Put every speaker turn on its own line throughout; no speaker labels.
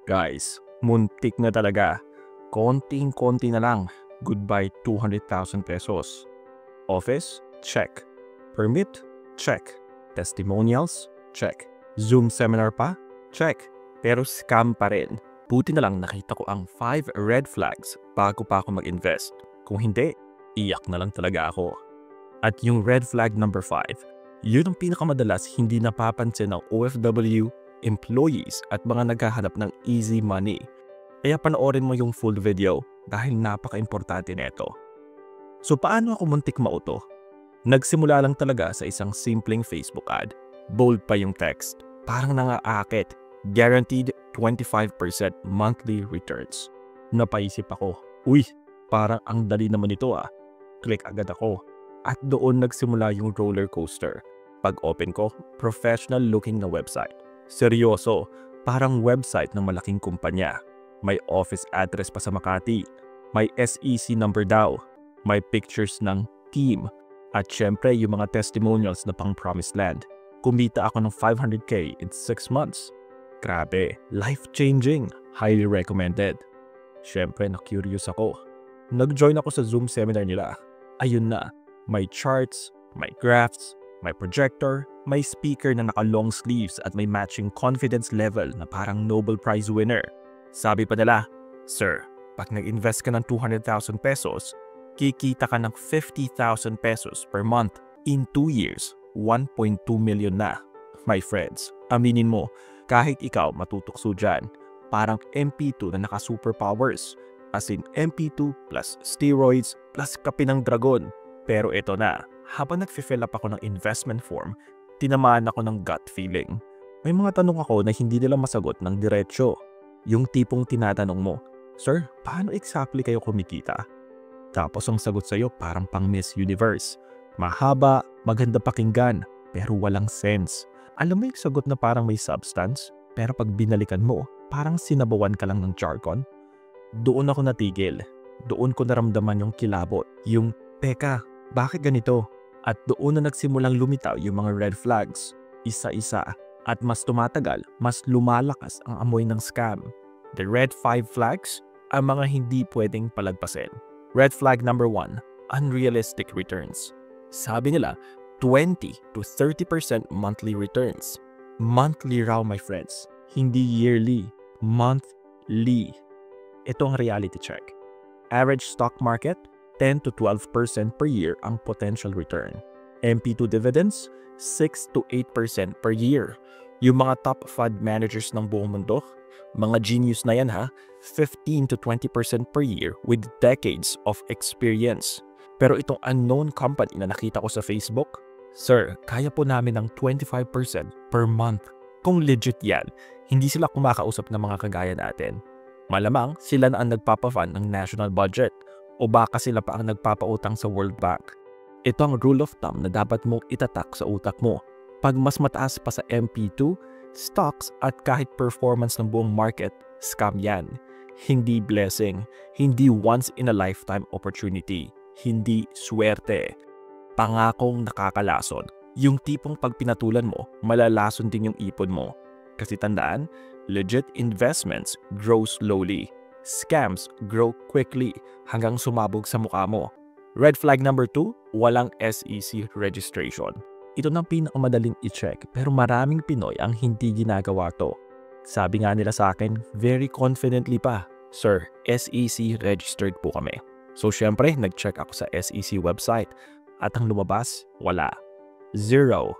Guys, muntik na talaga. Konting-konti na lang. Goodbye 200,000 pesos. Office? Check. Permit? Check. Testimonials? Check. Zoom seminar pa? Check. Pero scam pa rin. Buti na lang nakita ko ang 5 red flags bago pa ako mag-invest. Kung hindi, iyak na lang talaga ako. At yung red flag number 5, yun ang pinakamadalas hindi napapansin ng OFW, employees at mga naghahanap ng easy money. Kaya panoorin mo yung full video dahil napaka-importante nito. So paano ako muntik mauto? Nagsimula lang talaga sa isang simpleng Facebook ad. Bold pa yung text. Parang nangaakit. Guaranteed 25% monthly returns. Napaisip ako, uy, parang ang dali naman ito ah. Click agad ako. At doon nagsimula yung roller coaster. Pag open ko, professional looking na website. Seryoso, parang website ng malaking kumpanya. May office address pa sa Makati. May SEC number daw. May pictures ng team. At syempre yung mga testimonials na pang promised land. Kumita ako ng 500k in 6 months. Grabe, life-changing. Highly recommended. Syempre na-curious ako. Nag-join ako sa Zoom seminar nila. Ayun na, may charts, may graphs, may projector, may speaker na naka-long sleeves at may matching confidence level na parang Nobel Prize winner. Sabi pa nila, Sir, pag nag-invest ka ng 200,000 pesos, kikita ka ng 50,000 pesos per month. In 2 years, 1.2 million na. My friends, aminin mo, kahit ikaw matutukso dyan, parang MP2 na naka-superpowers. As in MP2 plus steroids plus kape ng dragon. Pero ito na, habang nag-fill up ako ng investment form, tinamaan ako ng gut feeling. May mga tanong ako na hindi nila masagot ng diretsyo. Yung tipong tinatanong mo, Sir, paano exactly kayo kumikita? Tapos ang sagot sa'yo parang pang Miss Universe. Mahaba, maganda pakinggan, pero walang sense. Alam mo yung sagot na parang may substance, pero pag binalikan mo, parang sinabawan ka lang ng jargon? Doon ako natigil. Doon ko naramdaman yung kilabot, yung, teka, bakit ganito? At doon na nagsimulang lumitaw yung mga red flags, isa-isa. At mas tumatagal, mas lumalakas ang amoy ng scam. The red 5 flags, ang mga hindi pwedeng palagpasin. Red flag number 1, unrealistic returns. Sabi nila, 20 to 30% monthly returns. Monthly raw, my friends. Hindi yearly, monthly. Ito ang reality check. Average stock market, 10 to 12% per year ang potential return. MP2 dividends, 6 to 8% per year. Yung mga top fund managers ng buong mundo, mga genius na yan ha, 15 to 20% per year with decades of experience. Pero itong unknown company na nakita ko sa Facebook, Sir, kaya po namin ng 25% per month. Kung legit yan, hindi sila kumakausap ng mga kagaya natin. Malamang sila na ang nagpapafund ng national budget o baka sila pa ang nagpapautang sa World Bank. Ito ang rule of thumb na dapat mong itatak sa utak mo. Pag mas mataas pa sa MP2, stocks at kahit performance ng buong market, scam yan. Hindi blessing, hindi once in a lifetime opportunity, hindi swerte. Pangakong nakakalason. Yung tipong pag pinatulan mo, malalason din yung ipon mo. Kasi tandaan, legit investments grow slowly. Scams grow quickly hanggang sumabog sa mukha mo. Red flag number 2, walang SEC registration. Ito nang pinakamadaling i-check pero maraming Pinoy ang hindi ginagawa to. Sabi nga nila sa akin, very confidently pa, Sir, SEC registered po kami. So syempre, nag-check ako sa SEC website. At ang lumabas, wala. Zero.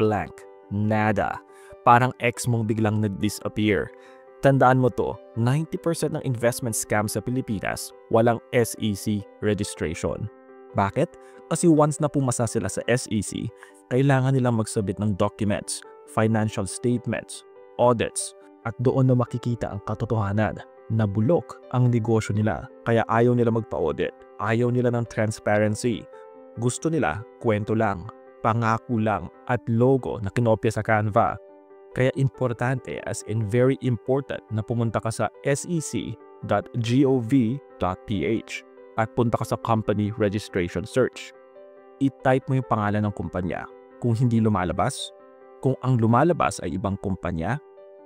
Blank. Nada. Parang ex mong biglang nag-disappear. Tandaan mo to, 90% ng investment scam sa Pilipinas, walang SEC registration. Bakit? Kasi once na pumasa sila sa SEC, kailangan nilang magsubmit ng documents, financial statements, audits, at doon na makikita ang katotohanan na bulok ang negosyo nila. Kaya ayaw nila magpa-audit, ayaw nila ng transparency. Gusto nila, kwento lang, pangako lang, at logo na kinopya sa Canva. Kaya importante, as in very important, na pumunta ka sa sec.gov.ph at punta ka sa company registration search. I-type mo yung pangalan ng kumpanya. Kung hindi lumalabas, kung ang lumalabas ay ibang kumpanya,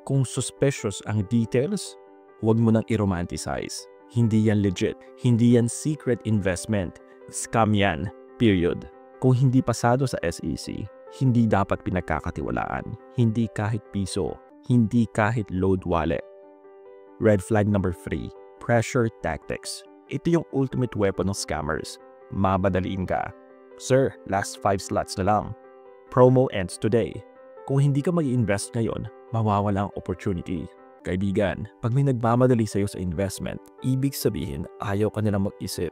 kung suspicious ang details, huwag mo nang i-romanticize. Hindi yan legit. Hindi yan secret investment. Scam yan. Period. Kung hindi pasado sa SEC, hindi dapat pinagkakatiwalaan. Hindi kahit piso. Hindi kahit load wallet. Red flag number 3. Pressure tactics. Ito yung ultimate weapon ng scammers. Mabadaliin ka. Sir, last 5 slots na lang. Promo ends today. Kung hindi ka mag-invest ngayon, mawawala ang opportunity. Kaibigan, pag may nagmamadali sa'yo sa investment, ibig sabihin ayaw ka nilang mag-isip.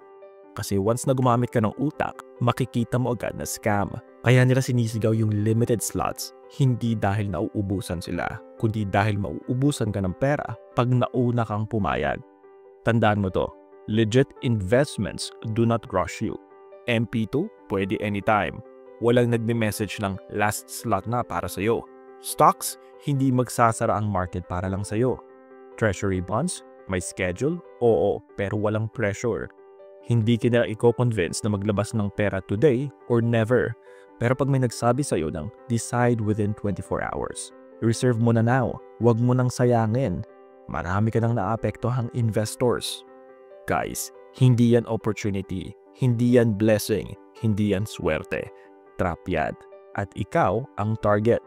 Kasi once na gumamit ka ng utak, makikita mo agad na scam. Kaya nila sinisigaw yung limited slots, hindi dahil nauubusan sila, kundi dahil mauubusan ka ng pera pag nauna kang pumayag. Tandaan mo to, legit investments do not rush you. MP2, pwede anytime. Walang nagme-message ng last slot na para sa'yo. Stocks, hindi magsasara ang market para lang sa'yo. Treasury bonds, may schedule, oo, pero walang pressure. Hindi ka i-convince na maglabas ng pera today or never. Pero pag may nagsabi sa'yo ng decide within 24 hours, reserve mo na now, huwag mo nang sayangin. Marami ka nang naapektuhang investors. Guys, hindi yan opportunity, hindi yan blessing, hindi yan swerte. Trap yan. At ikaw ang target.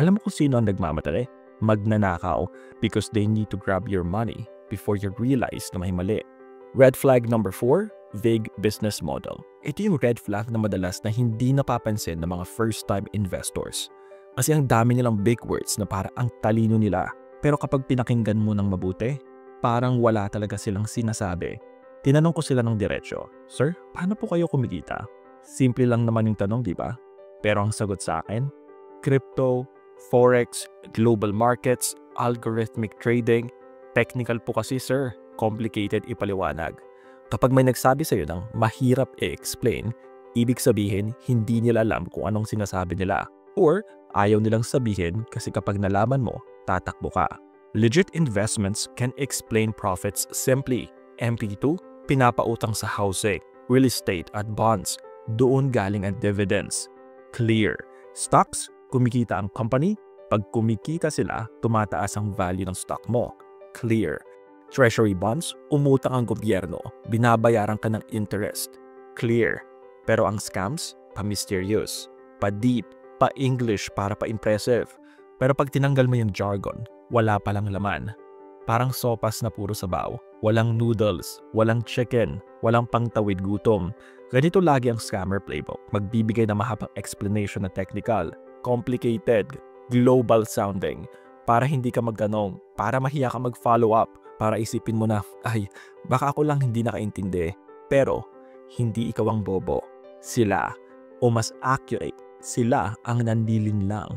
Alam mo kung sino ang nagmamadali? Magnanakaw because they need to grab your money before you realize na may mali. Red flag number 4, vague business model. Ito yung red flag na madalas na hindi napapansin ng mga first-time investors. Kasi ang dami nilang big words na para ang talino nila. Pero kapag pinakinggan mo ng mabuti, parang wala talaga silang sinasabi. Tinanong ko sila ng diretsyo, Sir, paano po kayo kumikita? Simple lang naman yung tanong, di ba? Pero ang sagot sa akin, crypto, forex, global markets, algorithmic trading. Technical po kasi sir, complicated ipaliwanag. Kapag may nagsabi sa'yo ng mahirap i-explain, ibig sabihin hindi nila alam kung anong sinasabi nila. Or ayaw nilang sabihin kasi kapag nalaman mo, tatakbo ka. Legit investments can explain profits simply. MP2, pinapautang sa housing, real estate at bonds. Doon galing ang dividends. Clear. Stocks, kumikita ang company. Pag kumikita sila, tumataas ang value ng stock mo. Clear. Treasury bonds, umutang ang gobyerno. Binabayaran ka ng interest. Clear. Pero ang scams, pa-mysterious, pa-deep, pa-English para pa-impressive. Pero pag tinanggal mo yung jargon, wala palang laman. Parang sopas na puro sabaw. Walang noodles, walang chicken, walang pangtawid gutom. Ganito lagi ang scammer playbook. Magbibigay ng mahabang explanation na technical, complicated, global sounding. Para hindi ka magtanong, para mahiya ka mag-follow up, para isipin mo na, ay, baka ako lang hindi nakaintindi. Pero, hindi ikaw ang bobo. Sila, o mas accurate, sila ang nandilin lang.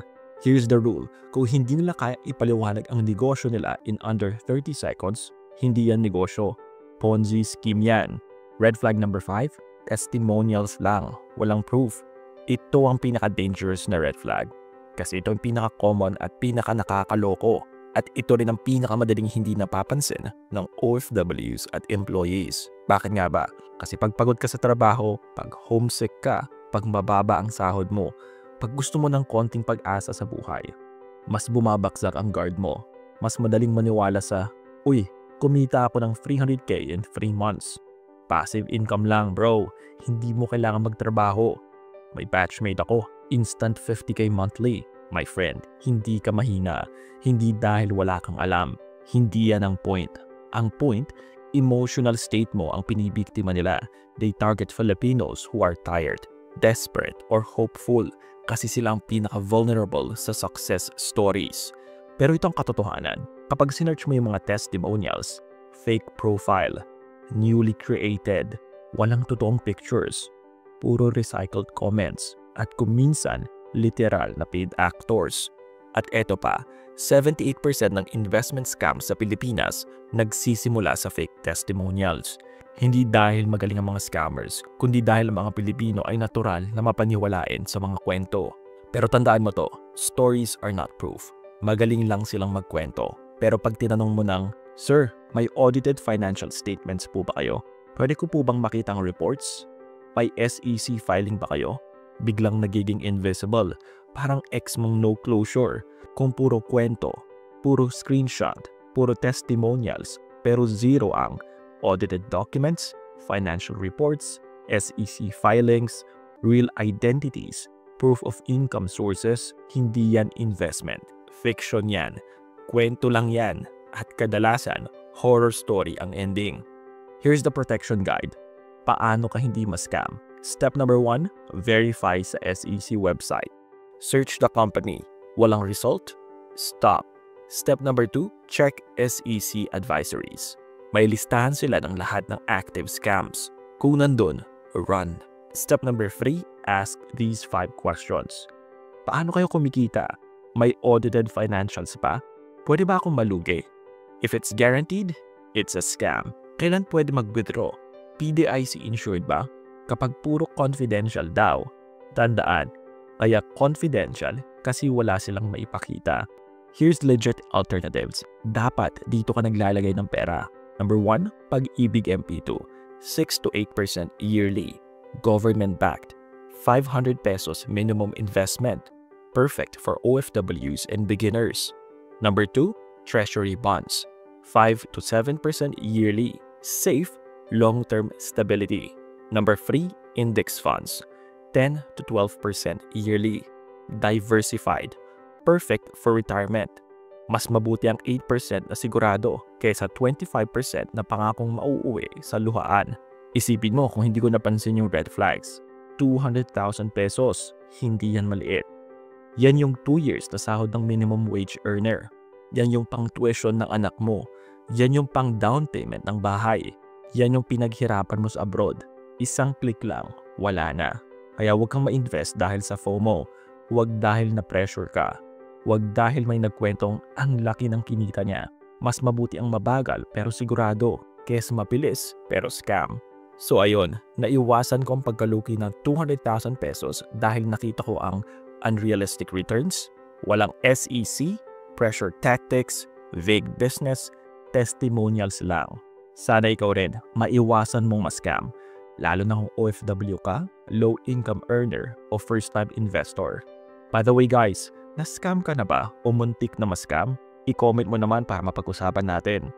Here's the rule, kung hindi nila kaya ipaliwanag ang negosyo nila in under 30 seconds, hindi yan negosyo. Ponzi scheme yan. Red flag number 5, testimonials lang, walang proof. Ito ang pinaka-dangerous na red flag. Kasi ito ang pinaka-common at pinaka-nakakaloko. At ito rin ang pinakamadaling hindi napapansin ng OFWs at employees. Bakit nga ba? Kasi pag pagod ka sa trabaho, pag homesick ka, pag mababa ang sahod mo, pag gusto mo ng konting pag-asa sa buhay, mas bumabaksak ang guard mo. Mas madaling maniwala sa, uy, kumita ako ng 300k in 3 months. Passive income lang bro, hindi mo kailangan magtrabaho. May batchmate ako, instant 50k monthly. My friend, hindi ka mahina. Hindi dahil wala kang alam. Hindi yan ang point. Ang point, emotional state mo ang pinibiktima nila. They target Filipinos who are tired, desperate, or hopeful kasi sila ang pinaka-vulnerable sa success stories. Pero ito ang katotohanan. Kapag sinearch mo yung mga testimonials, fake profile, newly created, walang totoong pictures, puro recycled comments, at kuminsan, literal na paid actors. At eto pa, 78% ng investment scams sa Pilipinas nagsisimula sa fake testimonials. Hindi dahil magaling ang mga scammers, kundi dahil ang mga Pilipino ay natural na mapaniwalain sa mga kwento. Pero tandaan mo to, stories are not proof. Magaling lang silang magkwento. Pero pag tinanong mo ng, Sir, may audited financial statements po ba kayo? Pwede ko po bang makita ang reports? May SEC filing ba kayo? Biglang nagiging invisible. Parang ex mong no closure. Kung puro kwento, puro screenshot, Puro testimonials pero zero ang audited documents, financial reports, SEC filings, real identities, proof of income sources. Hindi yan investment. Fiction yan. Kwento lang yan. At kadalasan, horror story ang ending. Here's the protection guide. Paano ka hindi ma-scam? Step number 1, verify sa SEC website. Search the company. Walang result? Stop. Step number 2, check SEC advisories. May listahan sila ng lahat ng active scams. Kung nandun, run. Step number 3, ask these 5 questions. Paano kayo kumikita? May audited financials pa? Pwede ba akong malugi? If it's guaranteed, it's a scam. Kailan pwede mag-withdraw? PDIC insured ba? Kapag puro confidential daw, tandaan, kaya confidential kasi wala silang maipakita. Here's legit alternatives. Dapat dito ka naglalagay ng pera. Number 1, Pag-ibig MP2, 6 to 8% yearly. Government-backed, 500 pesos minimum investment. Perfect for OFWs and beginners. Number 2, Treasury bonds, 5 to 7% yearly. Safe, long-term stability. Number 3, index funds, 10 to 12% yearly. Diversified, perfect for retirement. Mas mabuti ang 8% na sigurado kaysa 25% na pangakong mauuwi sa luhaan. Isipin mo kung hindi ko napansin yung red flags. 200,000 pesos, hindi yan maliit. Yan yung 2 years na sahod ng minimum wage earner. Yan yung pang tuition ng anak mo. Yan yung pang down payment ng bahay. Yan yung pinaghirapan mo sa abroad. Isang click lang, wala na. Kaya huwag kang ma-invest dahil sa FOMO. Huwag dahil na pressure ka. Huwag dahil may nagkwentong ang laki ng kinita niya. Mas mabuti ang mabagal pero sigurado kaysa mabilis pero scam. So ayun, naiwasan ko ang pagkaluki ng 200,000 pesos dahil nakita ko ang unrealistic returns, walang SEC, pressure tactics, vague business, testimonials lang. Sana ikaw rin, maiwasan mong ma-scam. Lalo na kung OFW ka, low-income earner o first-time investor. By the way guys, na-scam ka na ba o muntik na ma-scam? I-comment mo naman para mapag-usapan natin.